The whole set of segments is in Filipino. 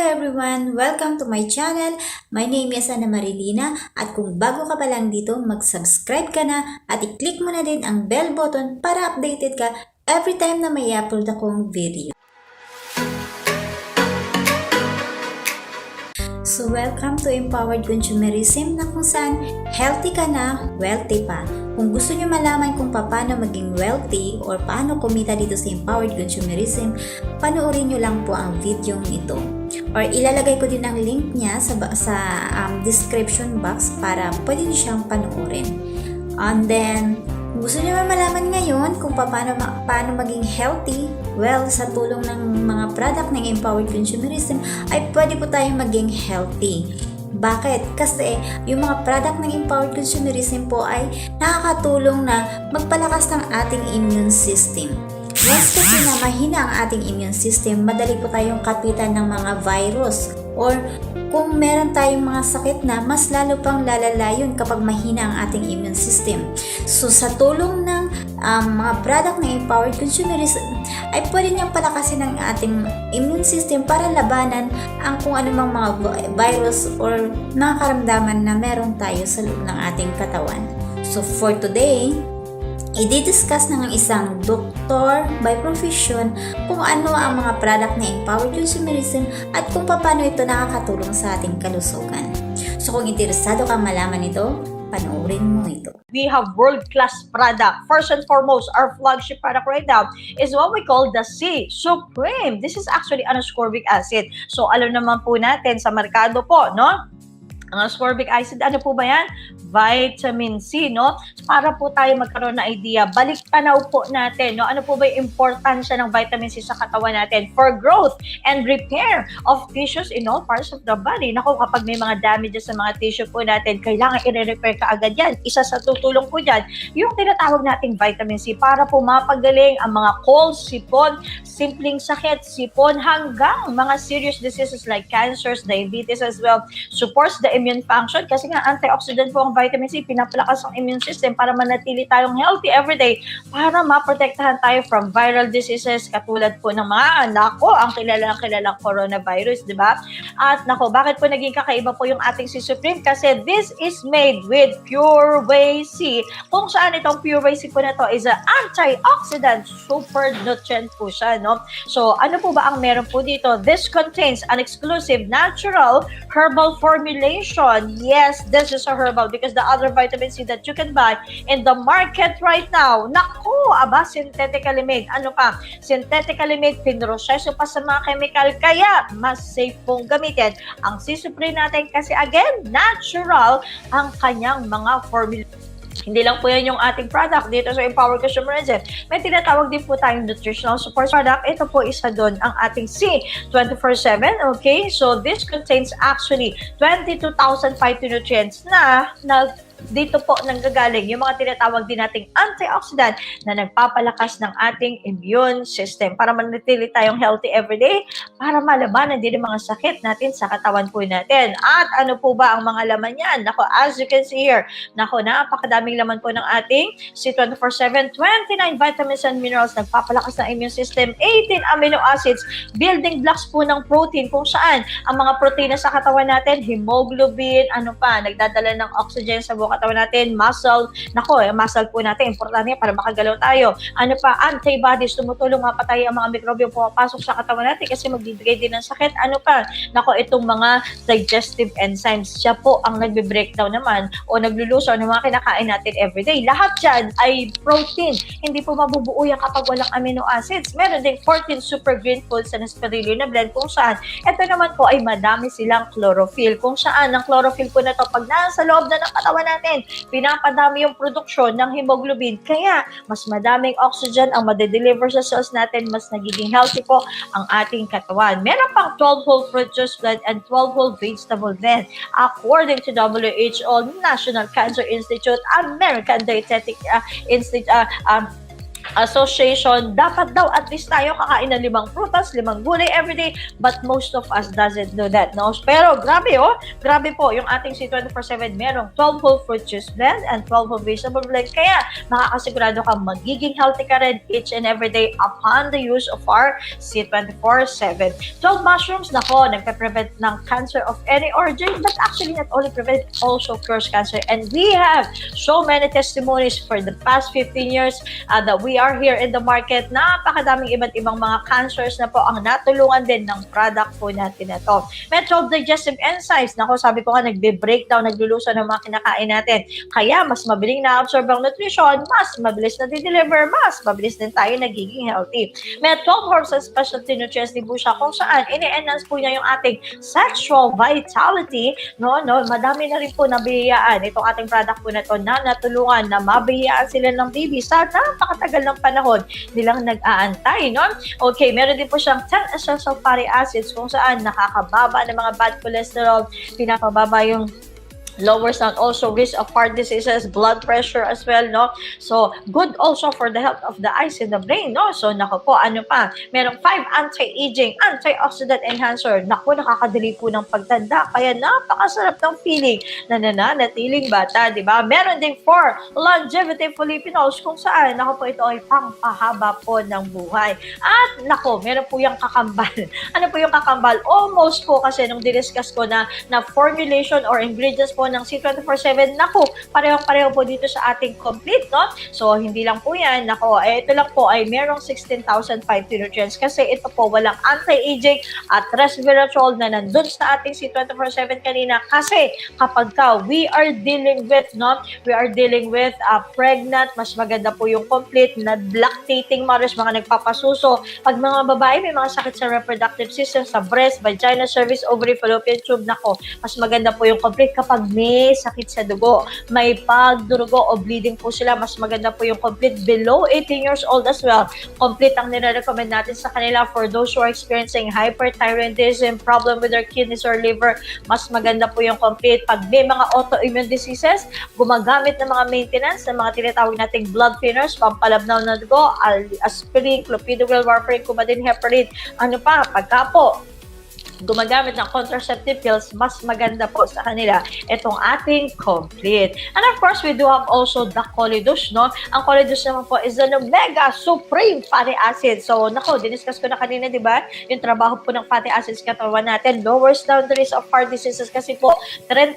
Hello everyone! Welcome to my channel. My name is Ana Marilina at kung bago ka pa lang dito, mag-subscribe ka na at i-click mo na din ang bell button para updated ka every time na may upload akong video. So welcome to Empowered Consumerism na kung saan healthy ka na, wealthy pa. Kung gusto nyo malaman kung paano maging wealthy or paano kumita dito sa Empowered Consumerism, panoorin nyo lang po ang video nito. Or ilalagay ko din ang link niya sa description box para pwede nyo siyang panoorin. And then, kung gusto nyo malaman ngayon kung paano maging healthy, well, sa tulong ng mga product ng Empowered Consumerism, ay pwede po tayong maging healthy. Bakit? Kasi yung mga product ng Empowered Consumerism po ay nakakatulong na magpalakas ng ating immune system. Once kasi na mahina ang ating immune system, madali po tayong kapitan ng mga virus. Or kung meron tayong mga sakit na, mas lalo pang lalala yun kapag mahina ang ating immune system. So sa tulong ng mga product ng Empowered Consumerism, ay pwede niyang palakasin ang ating immune system para labanan ang kung anumang mga virus or mga karamdaman na meron tayo sa loob ng ating katawan. So for today, i-discuss ng isang doktor by profession kung ano ang mga product na Empowered Consumerism at kung paano ito nakakatulong sa ating kalusugan. So kung interesado kang malaman ito, panoorin mo ito. We have world-class product. First and foremost, our flagship product right now is what we call the C Supreme. This is actually an ascorbic acid. So alam naman po natin sa merkado po, no? Ang ascorbic acid, ano po ba yan? Vitamin C, no? Para po tayo magkaroon na idea, balik tanaw po natin, no? Ano po ba yung importansya ng vitamin C sa katawan natin for growth and repair of tissues in all parts of the body. Naku, kapag may mga damages sa mga tissue po natin, kailangan i-repair ka agad yan. Isa sa tutulong po dyan, yung tinatawag nating vitamin C para po mapagaling ang mga cold, sipon, simpleng sakit, sipon, hanggang mga serious diseases like cancers, diabetes as well. Supports the immune function kasi nga antioxidant po ang vitamin C, pinapalakas ang immune system para manatili tayong healthy everyday, para maprotektahan tayo from viral diseases katulad po ng mga ang kilalang coronavirus, di ba? At nako, bakit po naging kakaiba po yung ating C Supreme? Kasi this is made with Pure Whey C. Kung saan itong Pure Whey C po na to is an antioxidant, super nutrient po siya, no? So, ano po ba ang meron po dito? This contains an exclusive natural herbal formulation. Yes, this is a herbal because the other vitamin C that you can buy in the market right now, naku, synthetically made. Ano pa? Synthetically made, pinroseso pa sa mga chemical, kaya mas safe pong gamitin ang C Supreme natin kasi again, natural ang kanyang mga formula. Hindi lang po yan yung ating product dito sa Empowered Consumerism. May tinatawag din po tayong nutritional support product. Ito po isa doon ang ating C 24/7. Okay? So this contains actually 22,000 phytonutrients na dito po nanggagaling yung mga tinatawag din nating antioxidant na nagpapalakas ng ating immune system para manatili tayong healthy everyday, para malabanan din ang mga sakit natin sa katawan po natin. At ano po ba ang mga laman yan? Nako, as you can see here, nako, napakadaming laman po ng ating C24/7, 29 vitamins and minerals, nagpapalakas ng immune system, 18 amino acids, building blocks po ng protein, kung saan ang mga protina sa katawan natin, hemoglobin, ano pa, nagdadala ng oxygen sa buong katawan natin, muscle, nako, muscle po natin, importante para makagalaw tayo. Ano pa, antibodies, tumutulong mapatay ang mga mikrobyo pumapasok sa katawan natin kasi magbibigay din ng sakit. Ano pa, nako, itong mga digestive enzymes, siya po ang nagbe-breakdown naman o naglulusaw ng mga kinakain natin everyday. Lahat dyan ay protein. Hindi po mabubuo yan kapag walang amino acids. Meron din 14 super green foods na spirulina blend kung saan ito naman po ay madami silang chlorophyll. Kung saan ang chlorophyll po na to pag nasa loob na ng katawan natin, pinapadami yung produksyon ng hemoglobin. Kaya, mas madaming oxygen ang madedeliver sa cells natin, mas nagiging healthy po ang ating katawan. Meron pang 12 whole fruit juice blend and 12 whole vegetable blend. According to WHO, National Cancer Institute, American Dietetic Institute, Association, dapat daw at least tayo kakain ng 5 prutas, 5 gulay everyday, but most of us doesn't do that, no? Pero grabe grabe po, yung ating C24/7 merong 12 whole fruit juice blend and 12 whole vegetable blend, kaya makakasigurado ka magiging healthy ka rin each and every day upon the use of our C24/7. 12 mushrooms, nako, nagpe-prevent ng cancer of any origin, but actually not only prevent, also cures cancer. And we have so many testimonies for the past 15 years that we are here in the market. Napakadaming iba't ibang mga cancers na po ang natulungan din ng product po natin na to. May 12 digestive enzymes. Nako, sabi ko nga, nagbe-breakdown, nagluluso ng mga kinakain natin. Kaya, mas mabiling na-absorb ang nutrition, mas mabilis na di-deliver, mas mabilis din tayo nagiging healthy. May 12 herbs and specialty nutrients din po siya kung saan ini-enhance po niya yung ating sexual vitality. Madami na rin po nabihiyaan itong ating product po na to na natulungan na mabihiyaan sila ng baby sa napakatagal ng panahon nilang nag-aantay, no? Okay, meron din po siyang 10 essential fatty acids kung saan nakakababa ng mga bad cholesterol, pinapababa yung lowers down also risk of heart diseases, blood pressure as well, no? So, good also for the health of the eyes and the brain, no? So, nako po, ano pa? Merong 5 anti-aging, antioxidant enhancer. Nako, nakakadali po ng pagtanda. Kaya napakasarap ng feeling na nananatiling bata, di ba? Meron ding 4 longevity polyphenols kung saan, nako po, ito ay pangpahaba po ng buhay. At, nako, meron po yung kakambal. Ano po yung kakambal? Almost po kasi nung diniscuss ko na formulation or ingredients po ng C24/7, naku, pareho-pareho po dito sa ating complete, no? So, hindi lang po yan, nako, ito lang po ay merong 16,005 nutrients kasi ito po walang anti-aging at resveratrol na nandun sa ating C24/7 kanina kasi kapag we are dealing with, no? We are dealing with pregnant, mas maganda po yung complete na lactating mothers, mga nagpapasuso. Pag mga babae may mga sakit sa reproductive system, sa breast, vagina, cervix, ovary, fallopian tube, nako, mas maganda po yung complete kapag may sakit sa dugo, may pagdurugo o bleeding po sila, mas maganda po yung complete below 18 years old as well. Complete ang nire-recommend natin sa kanila for those who are experiencing hyperthyroidism, problem with their kidneys or liver, mas maganda po yung complete. Pag may mga autoimmune diseases, gumagamit ng mga maintenance ng mga tinatawag nating blood thinners, pampalabnaw ng dugo, aspirin, clopidogrel, warfarin, coumadin, heparin, ano pa, pagka po gumagamit ng contraceptive pills, mas maganda po sa kanila itong ating complete. And of course, we do have also the Choleduz, no? Ang Choleduz naman po is an omega supreme fatty acid. So, nako, diniscuss ko na kanina, di ba? Yung trabaho po ng fatty acids katawan natin, lowers down the risk of heart diseases kasi po, 30%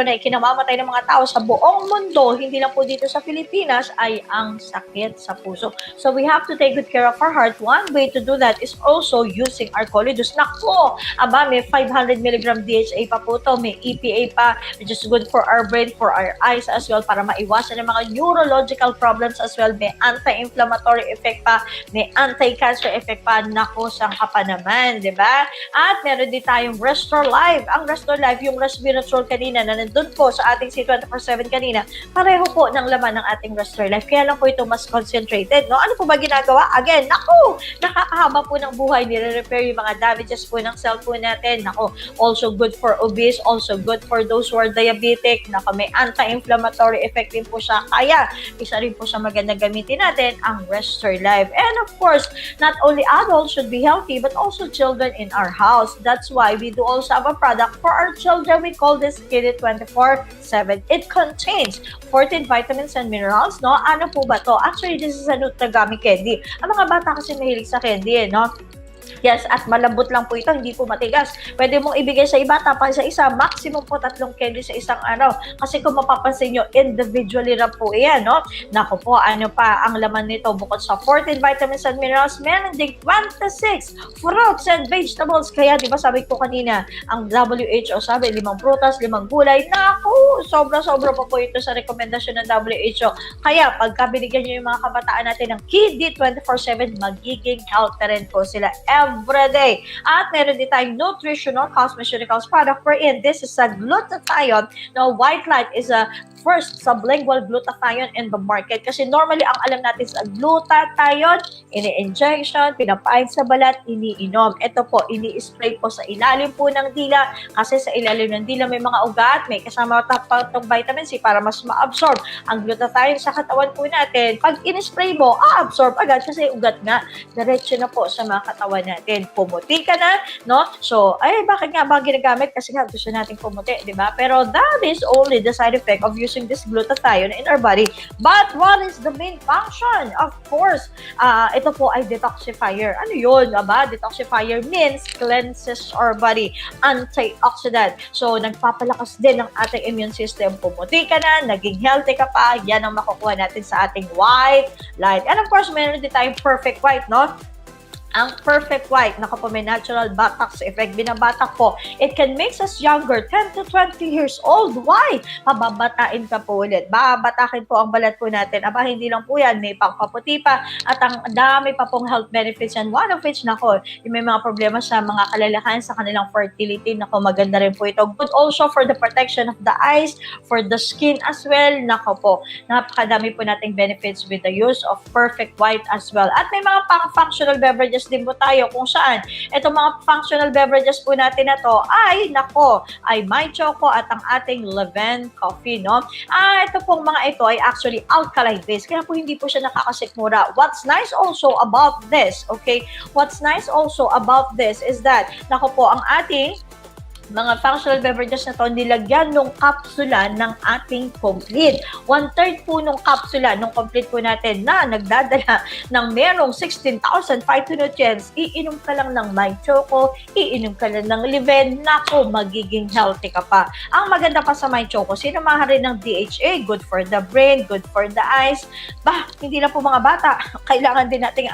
na ikinamamatay ng mga tao sa buong mundo, hindi lang po dito sa Pilipinas, ay ang sakit sa puso. So, we have to take good care of our heart. One way to do that is also using our Choleduz. Nako, may 500 mg DHA pa po to, may EPA pa, which is good for our brain, for our eyes as well, para maiwasan ng mga neurological problems as well. May anti-inflammatory effect pa, may anti-cancer effect pa. Nako, saan ka pa naman, di ba? At meron din tayong Restore Life. Ang Restore Life, yung resveratrol kanina, na nandun po sa ating C24/7 kanina, pareho po ng laman ng ating Restore Life. Kaya lang po ito mas concentrated, no? Ano po ba ginagawa? Again, nako, nakakahaba po ng buhay, nire-repair yung mga damages po ng cell natin. Nako, also good for obese, also good for those who are diabetic. Nako, may anti-inflammatory effect din po siya. Kaya, isa rin po siya maganda gamitin natin ang Restore Life. And of course, not only adults should be healthy, but also children in our house. That's why we do also have a product for our children. We call this Kiddy 24/7. It contains 14 vitamins and minerals, no? Ano po ba to? Actually, this is a Nutrigami candy. Ang mga bata kasi mahilig sa candy, no? Yes, at malambot lang po ito, hindi po matigas. Pwede mong ibigay sa iba, tapang sa isa, maximum po 3 candy sa isang araw. Kasi kung mapapansin nyo, individually na po yan, no? Naku po, ano pa ang laman nito? Bukod sa 14 vitamins and minerals, meron din 26 fruits and vegetables. Kaya, di ba sabi ko kanina, ang WHO sabi, 5 prutas, 5 gulay. Naku, sobra-sobra po ito sa rekomendasyon ng WHO. Kaya, pagka binigyan nyo yung mga kabataan natin ng Kiddy 24/7, magiging healthy rin po sila every day. At meron din tayong nutritional cosmeceuticals product wherein this is a glutathione. Now, white light is a first sublingual glutathione in the market. Kasi normally, ang alam natin sa glutathione, ini-injection, pinapain sa balat, iniinom. Ito po, ini-spray po sa ilalim po ng dila. Kasi sa ilalim ng dila may mga ugat, may kasama itong vitamin C para mas ma-absorb ang glutathione sa katawan po natin. Pag in-spray mo, absorb agad kasi ugat nga. Diretso na po sa mga katawan natin. Pumuti ka na, no? So, bakit nga ba ginagamit? Kasi nga gusto natin pumuti, di ba? Pero that is only the side effect of using this glutathione in our body. But what is the main function? Of course, ito po ay detoxifier. Ano yun? Detoxifier means cleanses our body. Antioxidant. So, nagpapalakas din ng ating immune system. Pumuti ka na, naging healthy ka pa, yan ang makukuha natin sa ating white light. And of course, meron din tayong perfect white, no? Ang perfect white, naku po, may natural Botox effect. Binabatak po. It can make us younger, 10 to 20 years old. Why? Pababatain ka po ulit. Babatakin po ang balat po natin. Hindi lang po yan. May pangpaputi pa. At ang dami pa pong health benefits yan. One of which, naku, yung may mga problema sa mga kalalakan sa kanilang fertility. Naku, maganda rin po ito. Good also for the protection of the eyes, for the skin as well. Naku po, napakadami po nating benefits with the use of perfect white as well. At may mga pang-functional beverages din po tayo kung saan itong mga functional beverages po natin na to ay My Choco at ang ating Leven coffee, no? Ito pong mga ito ay actually alkaline based kaya po hindi po siya nakakasikmura. What's nice also about this, okay? What's nice also about this is that ang ating mga functional beverages na to, nilagyan ng kapsula ng ating complete. 1/3 po ng kapsula ng complete po natin na nagdadala ng merong 16,000 phytonutrients. Iinom ka lang ng My Choco, iinom ka lang ng Leven, naku, magiging healthy ka pa. Ang maganda pa sa My Choco, sinamahan rin ng DHA, good for the brain, good for the eyes. Hindi lang po mga bata, kailangan din nating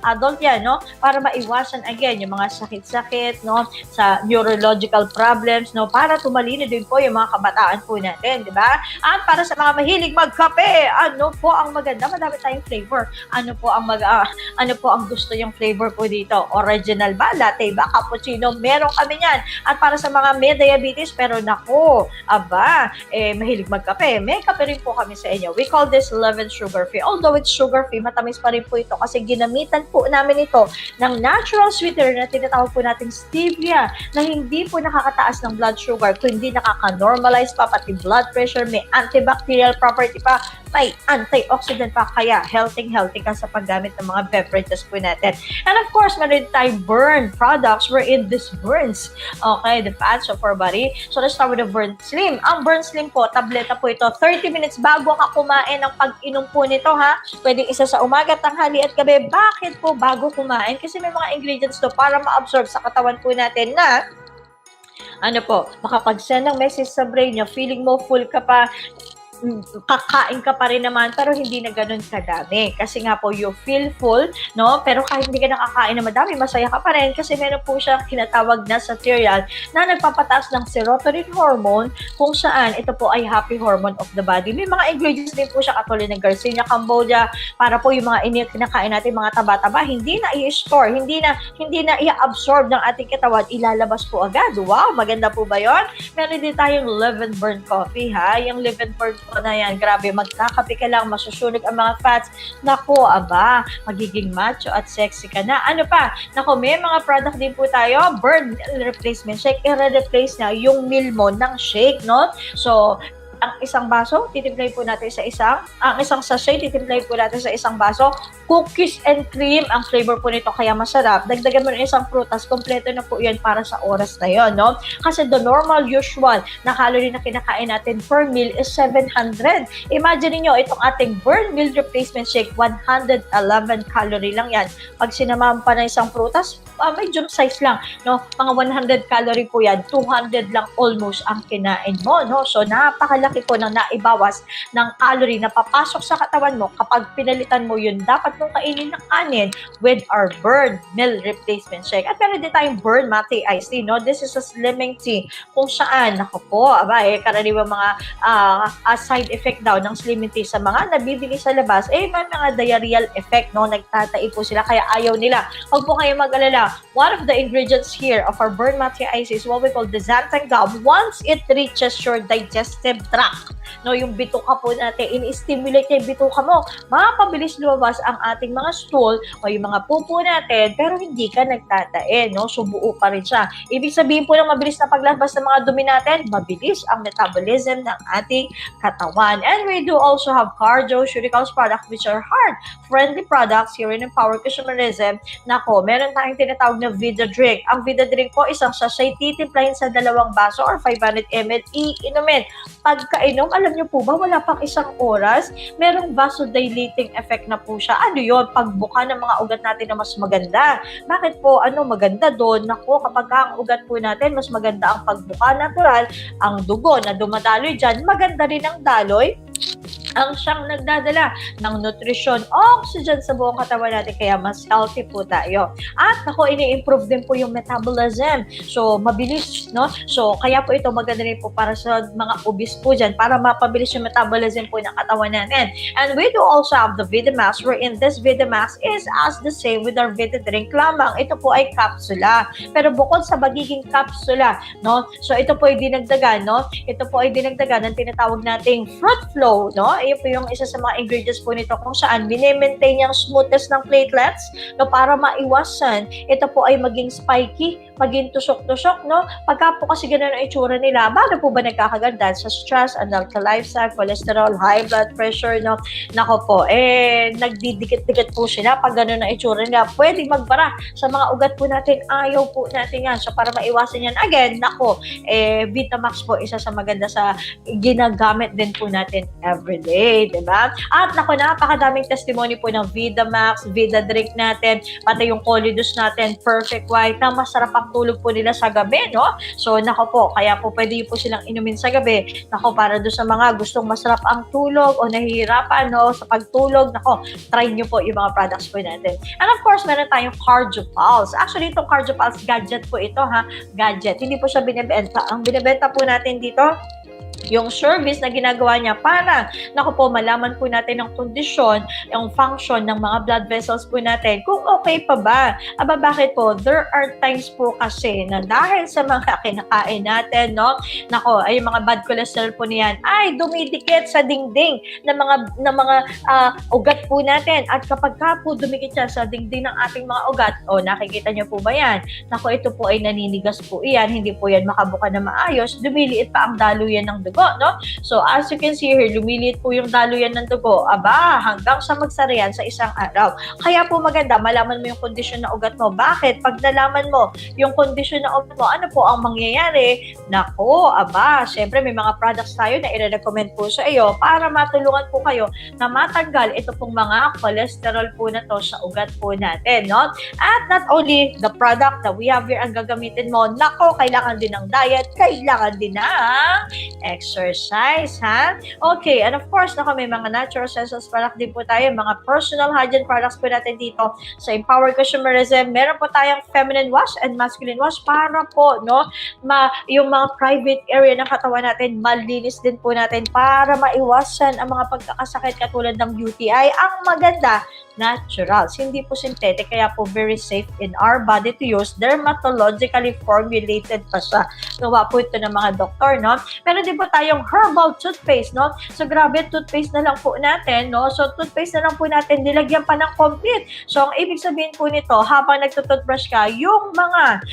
adult yan, no? Para maiwasan again yung mga sakit-sakit, no? Sa neurological problems, no, para tumalino din po yung mga kabataan po natin, di ba? At para sa mga mahilig magkape, ano po ang maganda? Madami tayong flavor. Ano po ang gusto yung flavor po dito? Original ba? Latte ba? Cappuccino? Meron kami yan. At para sa mga may diabetes, pero mahilig magkape. May kape rin po kami sa inyo. We call this Leven sugar free. Although it's sugar free, matamis pa rin po ito kasi ginamitan po namin ito ng natural sweetener na tinatawag po natin stevia na hindi po nakakataas ng blood sugar, kundi nakaka-normalize pa pati blood pressure, may antibacterial property pa, may antioxidant pa, kaya healthy ka sa paggamit ng mga beverages po natin. And of course, meron tayong burn products wherein this burns, the fats of our body. So let's start with the Burn Slim. Ang Burn Slim po, tableta po ito, 30 minutes bago ka kumain ng pag-inom po nito, ha? Pwedeng isa sa umaga, tanghali at gabi. Bakit po bago kumain? Kasi may mga ingredients to para ma-absorb sa katawan po natin na makapag-send ng message sa brain nyo, feeling mo full ka pa, kakain ka pa rin naman, pero hindi na ganun kadami. Kasi nga po, you feel full, no? Pero kahit hindi ka nakakain na madami, masaya ka pa rin kasi meron po siyang tinatawag na cereal na nagpapataas ng serotonin hormone kung saan ito po ay happy hormone of the body. May mga ingredients din po siya katulad ng Garcinia cambogia para po yung mga kinakain natin, mga taba-taba, hindi na i-store, hindi na i-absorb ng ating katawan, ilalabas po agad. Wow, maganda po ba yun? Meron din tayong Leven Burn Coffee, ha? Yung Leven Burn na yan, grabe, magkakape ka lang, masusunog ang mga fats, magiging macho at sexy ka na. Ano pa? May mga product din po tayo, Burn Replacement Shake, i-replace na yung meal mo ng shake, no? So, ang isang baso, titimplahin po natin sa ang isang sachet, titimplahin po natin sa isang baso. Cookies and cream, ang flavor po nito kaya masarap. Dagdagan mo ng isang prutas, kompleto na po yan para sa oras na yon, no? Kasi the normal, usual na calorie na kinakain natin per meal is 700. Imagine niyo itong ating Burn Meal Replacement Shake, 111 calorie lang yan. Pag sinamahan pa ng isang prutas, medium size lang, no? Mga 100 calorie po yan, 200 lang almost ang kinain mo, no? So, napakalaki natin po ng naibawas ng calorie na papasok sa katawan mo kapag pinalitan mo yun dapat mong kainin ng kanin with our burn meal replacement shake. At meron din tayong burn mate iced tea, no? This is a slimming tea kung saan, ako po, karaniwang mga side effect daw ng slimming tea sa mga nabibili sa labas, may mga diarrheal effect, no? Nagtatai po sila, kaya ayaw nila. Huwag po kayo mag-alala. One of the ingredients here of our burn mate ice is what we call the xanthan gum. Once it reaches your digestive tract, no, yung bituka po natin, in-stimulate niya yung bituka mo, mapabilis lumabas ang ating mga stool o yung mga pupo natin, pero hindi ka nagtatae, no? So, buo pa rin siya. Ibig sabihin po ng mabilis na paglabas ng mga dumi natin, mabilis ang metabolism ng ating katawan. And we do also have cardioceuticals products which are heart-friendly products here in Empower Consumerism. Nako, meron tayong tinatawag na Vida Drink. Ang Vida Drink po, isang sachet, titimplahin sa 2 baso or 500 ml, iinumin. Pagkainom, alam niyo po ba, wala pang 1 oras, merong vasodilating effect na po siya. Ano yun? Pagbuka ng mga ugat natin na mas maganda. Bakit po? Ano maganda doon? Nako, kapag ang ugat po natin, mas maganda ang pagbuka natural, ang dugo na dumadaloy dyan, maganda rin ang daloy ang siyang nagdadala ng nutrisyon, oxygen sa buong katawan natin, kaya mas healthy po tayo. At ako, ini-improve din po yung metabolism. So, mabilis, no? So, kaya po ito maganda rin po para sa mga obese po dyan, para mapabilis yung metabolism po ng katawan natin. And we do also have the Vidamax, wherein this Vidamax is as the same with our Vida Drink lamang. Ito po ay kapsula. Pero bukod sa magiging kapsula, no? So, ito po ay dinagdagan, no? Ito po ay dinagdagan ng tinatawag nating fruit flow, no? Iyon po yung isa sa mga ingredients po nito kung saan bine-maintain yung smoothness ng platelets, no, para maiwasan ito po ay maging spiky, maging tusok-tusok, no? Pagka po kasi ganun ang itsura nila, bago po ba nagkakaganda sa stress, unhealthy lifestyle, cholesterol, high blood pressure, no? Nako po, nagdidikit-dikit po sila pag ganun ang itsura nila. Pwedeng magbara sa mga ugat po natin, ayaw po natin yan. So para maiwasan yan, again, nako, Vitamax po, isa sa maganda sa ginagamit din po natin everyday, diba? At nako, napakadaming testimony po ng Vidamax, Vida Drink natin, pati yung Colidus natin, Perfect White, na masarap ang tulog po nila sa gabi, no? So, nako po, kaya po pwede po silang inumin sa gabi. Nako, para doon sa mga gustong masarap ang tulog o nahihirapan, no, sa pagtulog, nako, try nyo po yung mga products po natin. And of course, meron tayong CardioPulse. Actually, itong CardioPulse, gadget po ito, ha? Gadget. Hindi po siya binibenta. Ang binibenta po natin dito, yung service na ginagawa niya para, naku po, malaman po natin ang kondisyon, yung function ng mga blood vessels po natin, kung okay pa ba. Aba, bakit po? There are times po kasi na dahil sa mga kinakain natin, no, nako, ay mga bad cholesterol po niyan, ay dumidikit sa dingding ng mga ugat po natin. At kapag ka po dumikit siya sa dingding ng ating mga ugat, nakikita niyo po ba yan? Nako, ito po ay naninigas po iyan, hindi po yan makabuka na maayos, dumiliit pa ang daluyan ng dugo, no? So, as you can see here, lumiliit po yung daluyan ng dugo. Aba, hanggang sa magsara yan sa isang araw. Kaya po maganda, malaman mo yung kondisyon ng ugat mo. Bakit? Pag nalaman mo yung kondisyon ng ugat mo, ano po ang mangyayari? Nako, aba, syempre may mga products tayo na i-recommend po sa iyo para matulungan po kayo na matanggal ito pong mga cholesterol po na to sa ugat po natin, no? At not only the product that we have here ang gagamitin mo, nako, kailangan din ng diet, kailangan din ng exercise, ha? Okay, and of course, may mga natural essentials product din po tayo, mga personal hygiene products po natin dito sa Empower Consumerism. Meron po tayong feminine wash and masculine wash para po, no, yung mga private area ng katawan natin, malinis din po natin para maiwasan ang mga pagkakasakit katulad ng UTI. Ang maganda, natural, hindi po synthetic, kaya po very safe in our body to use. Dermatologically formulated pa siya. Gawa po ito ng mga doktor, no? Meron din po tayong herbal toothpaste, no? So, grabe, toothpaste na lang po natin, no? So, toothpaste na lang po natin, nilagyan pa ng complete. So, ang ibig sabihin po nito, habang nagtutoothbrush ka, yung mga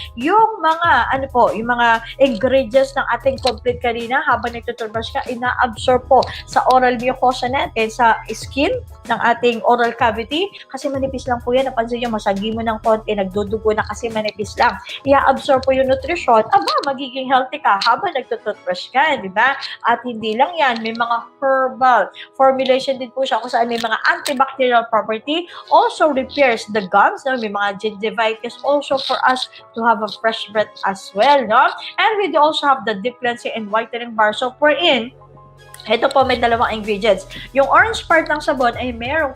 ingredients ng ating complete kanina, habang nagtutoothbrush ka, ina-absorb po sa oral mucosa natin, sa skin ng ating oral cavity, kasi manipis lang po yan. Napansin nyo, masagi mo ng konti, nagdudugo na kasi manipis lang. I-absorb po yung nutrition, magiging healthy ka habang nagtutoothbrush ka, di ba? At hindi lang yan, may mga herbal formulation din po siya kung saan may mga antibacterial property, also repairs the gums, no? May mga gingivitis also for us to have a fresh breath as well, no? And we also have the deep cleansing and whitening bar soap wherein Ito po, may dalawang ingredients. Yung orange part ng sabon ay merong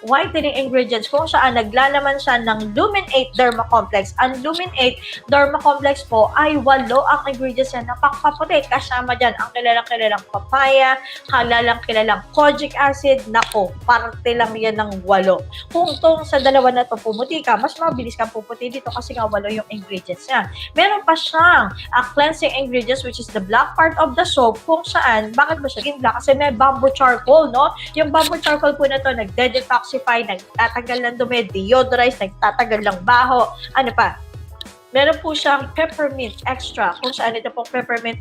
whitening ingredients kung saan naglalaman siya ng Lumin 8 Derma Complex. Ang Lumin 8 Derma Complex po ay 8 ang ingredients yan na pakpaputi. Kasama dyan ang kilalang papaya, kilalang kojic acid. Nako, parte lang yan ng 8. Kung tong sa dalawa na to pumuti ka, mas mabilis kang puputi dito kasi nga 8 yung ingredients niya. Meron pa siyang cleansing ingredients which is the black part of the soap kung saan, bakit ba siya black? Kasi may bamboo charcoal, no? Yung bamboo charcoal po na to, nagde-detoxify, nagtatanggal ng dumi, deodorize, nagtatanggal ng baho. Ano pa? Meron po siyang peppermint extra. Kung saan ito pong peppermint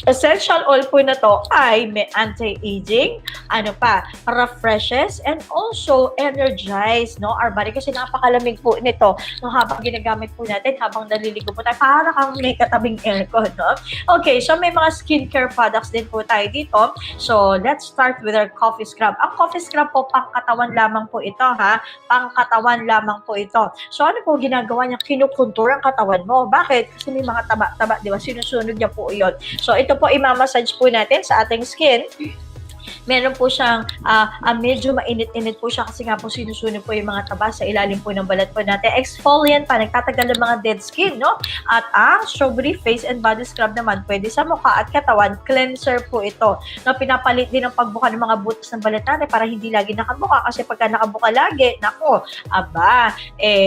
essential oil po na to ay may anti-aging, ano pa, refreshes, and also energize, no, our body. Kasi napakalamig po nito no, habang ginagamit po natin, habang naliligo po tayo, para kang may katabing aircon, no? Okay, so may mga skincare products din po tayo dito. So, let's start with our coffee scrub. Ang coffee scrub po, pangkatawan lamang po ito, ha? Pangkatawan lamang po ito. So, ano po ginagawa niya? Kinukontour ang katawan mo. Bakit? Kasi may mga taba-taba, di ba? Sinusunod niya po yun. So, ito po, imamassage po natin sa ating skin. Meron po siyang medyo mainit-init po siya kasi nga po sinusunog po yung mga taba sa ilalim po ng balat po natin. Exfoliant pa, nagtatagal ng mga dead skin, no? At ang strawberry face and body scrub naman, pwede sa mukha at katawan, cleanser po ito. No, pinapalit din ang pagbuka ng mga butas ng balat natin para hindi lagi nakabuka kasi pagka nakabuka lagi, nako,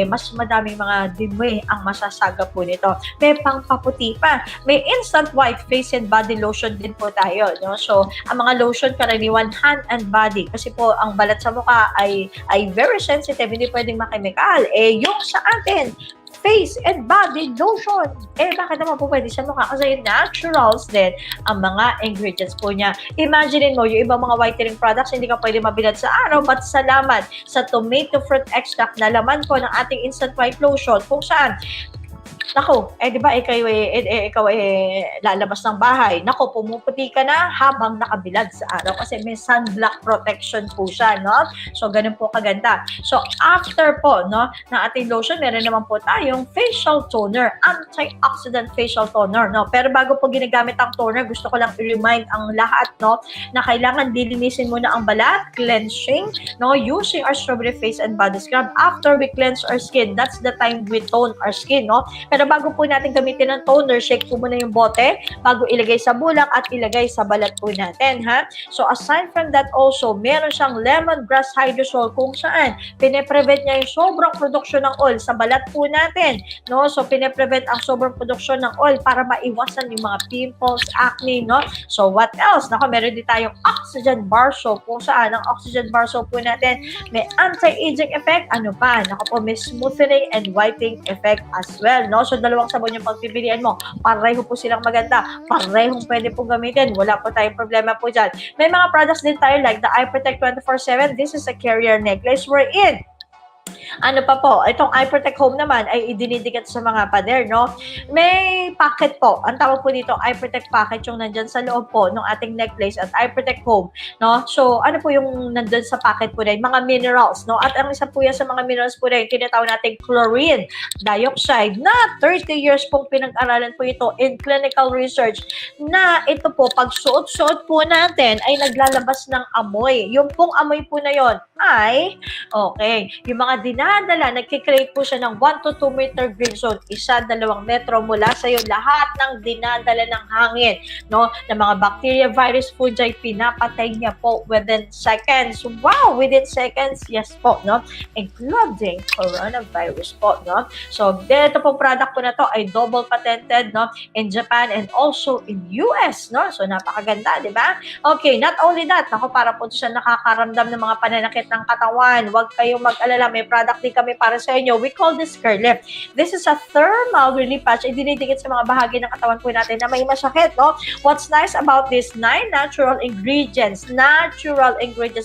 mas madaming mga dumi ang masasaga po nito. May pangpaputi pa. May instant white face and body lotion din po tayo, no? So, ang mga lotion karaniwan hand and body kasi po ang balat sa mukha ay very sensitive, hindi pwedeng makemikal. Yung sa atin, face and body lotion. Bakit naman po pwede sa mukha? Kasi naturals din ang mga ingredients po niya. Imagine mo, yung ibang mga whitening products, hindi ka pwede mabilad sa araw, but salamat sa tomato fruit extract na laman po ng ating instant white lotion kung saan nako, di ba ikaw lalabas ng bahay. Nako, pumuputi ka na habang nakabilad sa araw kasi may sunblock protection po siya, no? So, ganun po kaganda. So, after po, no, na ating lotion, meron naman po tayong facial toner, antioxidant facial toner, no? Pero bago po ginagamit ang toner, gusto ko lang i-remind ang lahat, no, na kailangan dilinisin muna ang balat, cleansing, no, using our strawberry face and body scrub. After we cleanse our skin, that's the time we tone our skin, no? Pero bago po natin gamitin ng toner, shake po muna yung bote bago ilagay sa bulak at ilagay sa balat po natin, ha? So, aside from that also, meron siyang lemongrass hydrosol kung saan pine-prevent niya yung sobrang produksyon ng oil sa balat po natin, no? So, pine-prevent ang sobrang produksyon ng oil para maiwasan yung mga pimples, acne, no? So, what else? Nako, meron din tayong oxygen bar soap kung saan ang oxygen bar soap po natin may anti-aging effect. Ano pa? Nako po, may smoothening and whitening effect as well, no? So, dalawang sabon yung pagpipilian mo. Pareho po silang maganda. Parehong pwede pong gamitin. Wala po tayong problema po dyan. May mga products din tayo like the Eye Protect 24/7. This is a carrier necklace wherein ano pa po, itong Eye Protect Home naman ay idinidikit sa mga pader, no? May packet po. Ang tawag po dito, Eye Protect packet, yung nandyan sa loob po ng ating necklace at Eye Protect Home, no? So, ano po yung nandun sa packet po na yun? Mga minerals, no? At ang isa po yan sa mga minerals po na yun, tinatawag natin chlorine dioxide na 30 years pong pinag-aralan po ito in clinical research na ito po, pag suot-suot po natin ay naglalabas ng amoy. Yung pong amoy po na yon ay, okay, yung mga dinadala, nagkikreate po siya ng 1 to 2 meter green zone, 1-2 metro mula sa iyo, lahat ng dinadala ng hangin, no, ng mga bacteria, virus, fungi, pinapatay niya po within seconds. Wow, within seconds, yes po, no, including coronavirus po, no. So, dito po product po na to ay double patented, no, in Japan and also in US, no. So, napakaganda, di ba? Okay, not only that, ako, para po siya nakakaramdam ng mga pananakit ng katawan. Huwag kayong mag-alala, may product din kami para sa inyo. We call this Curlift. This is a thermal relief patch. Idinidikit sa mga bahagi ng katawan po natin na may masakit, no? What's nice about this 9 natural ingredients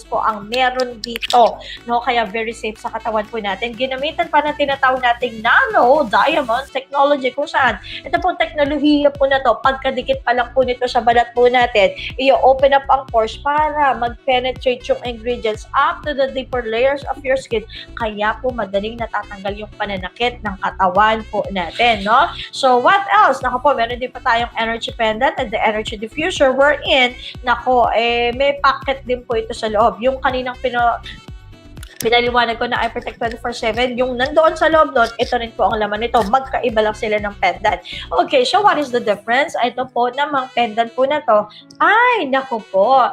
po ang meron dito, no? Kaya very safe sa katawan po natin. Ginamitan pa ng tinatawag nating nano diamond technology kung saan ito pong teknolohiya po na to, pagkadikit pa lang po nito sa balat po natin, i-open up ang pores para mag-penetrate yung ingredients up to to the deeper layers of your skin, kaya po madaling natatanggal yung pananakit ng katawan po natin, no? So, what else? Nako po, meron din pa tayong energy pendant and the energy diffuser wherein, nako, may packet din po ito sa loob. Yung kaninang pinaliwanag ko na I Protect 24/7, yung nandoon sa loob nun, ito rin po ang laman nito. Magkaiba lang sila ng pendant. Okay, so what is the difference? Ito po namang pendant po na to, ay, naku po,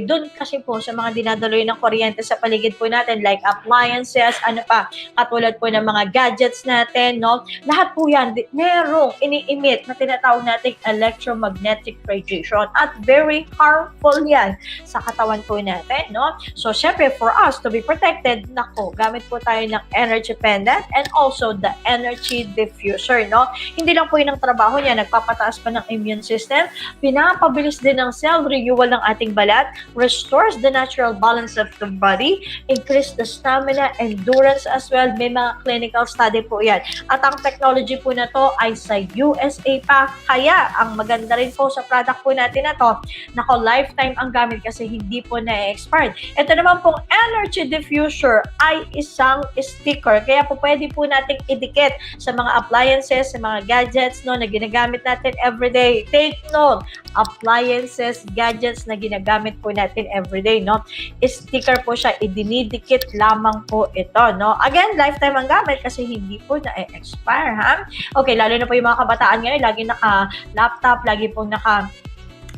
dun kasi po sa mga dinadaloy ng kuryente sa paligid po natin, like appliances, ano pa, katulad po ng mga gadgets natin, no? Lahat po yan, merong ini-emit na tinatawag nating electromagnetic radiation at very harmful yan sa katawan po natin, no? So, syempre, for us to be protected, nako, gamit po tayo ng energy pendant and also the energy diffuser, no? Hindi lang po yun ang trabaho niya, nagpapataas pa ng immune system, pinapabilis din ng cell renewal ng ating balat, restores the natural balance of the body, increase the stamina, endurance as well. May mga clinical study po yan. At ang technology po na to ay sa USA pa, kaya ang maganda rin po sa product po natin na to, nako, lifetime ang gamit kasi hindi po na-expired. Ito naman pong energy diffuser ay isang sticker. Kaya po pwede po nating idikit sa mga appliances, sa mga gadgets, no, na ginagamit natin everyday. Take note, appliances, gadgets na ginagamit po natin everyday, no? Sticker po siya, idinidikit lamang po ito, no? Again, lifetime ang gamit kasi hindi po na-expire, ha? Okay, lalo na po yung mga kabataan ngayon, lagi naka-laptop, lagi po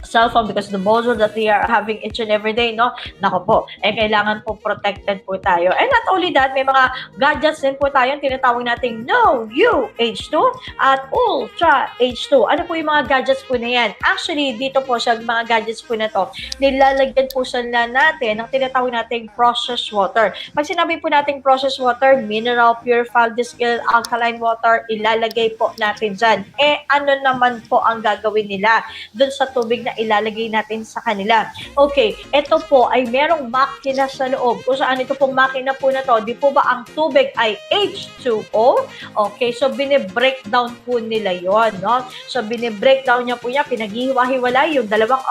cellphone because the bozos that they are having each and every day, no? Nako po, kailangan po protected po tayo. And not only that, may mga gadgets din po tayo, tinatawag nating No UH2 at Ultra H2. Ano po yung mga gadgets po na yan? Actually, dito po sa mga gadgets po na to, nilalagyan po sila natin ng tinatawag nating processed water. Pag sinabi po nating processed water, mineral, purified, distilled, alkaline water, ilalagay po natin dyan. Ano naman po ang gagawin nila dun sa tubig na ilalagay natin sa kanila? Okay, ito po ay merong makina sa loob. Kung saan ito pong makina po na to, di po ba ang tubig ay H2O? Okay, so bine-breakdown po nila yon, no? So bine-breakdown niya po niya, pinaghihiwa-hiwalay yung dalawang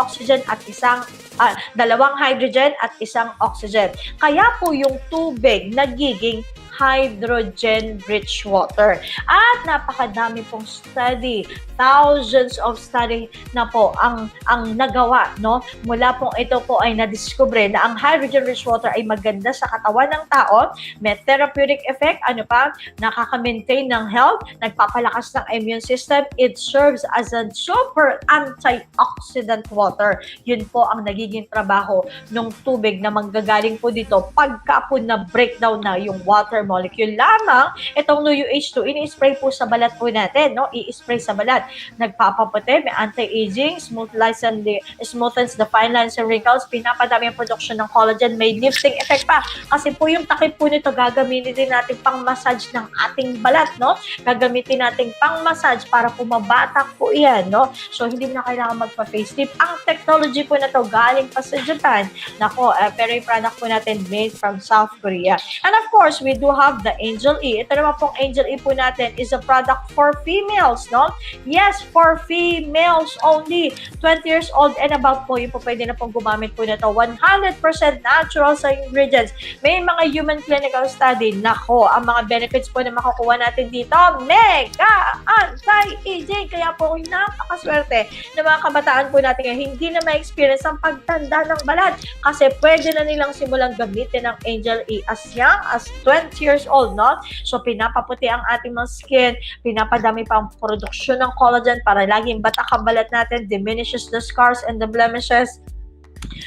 hydrogen at isang oxygen. Kaya po yung tubig nagiging hydrogen-rich water. At napakadami pong study, thousands of study na po ang nagawa, no? Mula pong ito po ay nadiskubre na ang hydrogen-rich water ay maganda sa katawan ng tao, may therapeutic effect, ano pa, nakaka-maintain ng health, nagpapalakas ng immune system, it serves as a super antioxidant water. Yun po ang nagiging trabaho ng tubig na manggagaling po dito pagka po na-breakdown na yung water molecule lamang. Itong NuUH2, ini-spray po sa balat po natin, no? I-spray sa balat. Nagpapaputi, may anti-aging, smoothens the fine lines and wrinkles, pinapadami ang production ng collagen, may lifting effect pa. Kasi po yung takip po nito, gagamitin din natin pang-massage ng ating balat, no? Gagamitin natin pang-massage para pumabatak po yan, no? So, hindi na kailangan magpa-facelift. Ang technology po na to galing pa sa Japan. Nako, pero yung product po natin made from South Korea. And of course, we do have the Angel E. Ito naman pong Angel E po natin is a product for females, no? Yes, for females only. 20 years old and above po, yung po pwede na pong gumamit po na to. 100% natural sa ingredients. May mga human clinical study. Nako, ang mga benefits po na makukuha natin dito, mega anti-aging. Kaya po, napakaswerte na mga kabataan po natin ngayon, hindi na ma-experience ang pagtanda ng balat kasi pwede na nilang simulang gamitin ang Angel E as young as 20 years old, no? So, pinapaputi ang ating mga skin, pinapadami pa ang produksyon ng collagen para laging batak ang balat natin, diminishes the scars and the blemishes,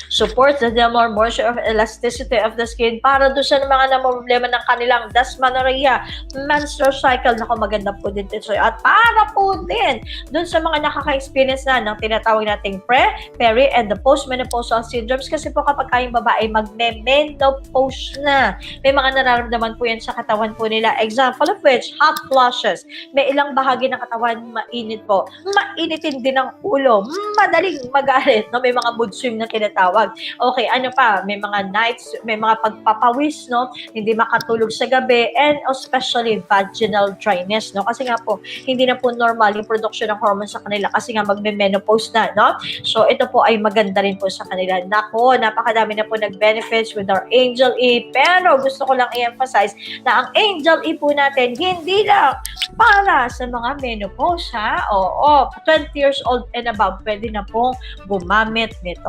supports the more moisture of elasticity of the skin para doon sa mga problema ng kanilang dysmenorrhea, menstrual cycle, nako maganda po din ito. At para po din doon sa mga nakaka-experience na ng tinatawag nating peri, and the postmenopausal syndromes kasi po kapag kayong babae magme-menopause na, may mga nararamdaman po yan sa katawan po nila. Example of which, hot flushes. May ilang bahagi ng katawan mainit po. Mainitin din ang ulo. Madaling magalit. No? May mga mood swing na tinatawag. Okay, ano pa? May mga nights, may mga pagpapawis, no? Hindi makatulog sa gabi, and especially vaginal dryness, no? Kasi nga po, hindi na po normal yung production ng hormones sa kanila kasi nga magme-menopause na, no? So, ito po ay maganda rin po sa kanila. Nako, napakadami na po nag-benefits with our Angel E. Pero gusto ko lang i-emphasize na ang Angel E po natin, hindi lang para sa mga menopause, ha? Oo, 20 years old and above, pwede na pong gumamit nito.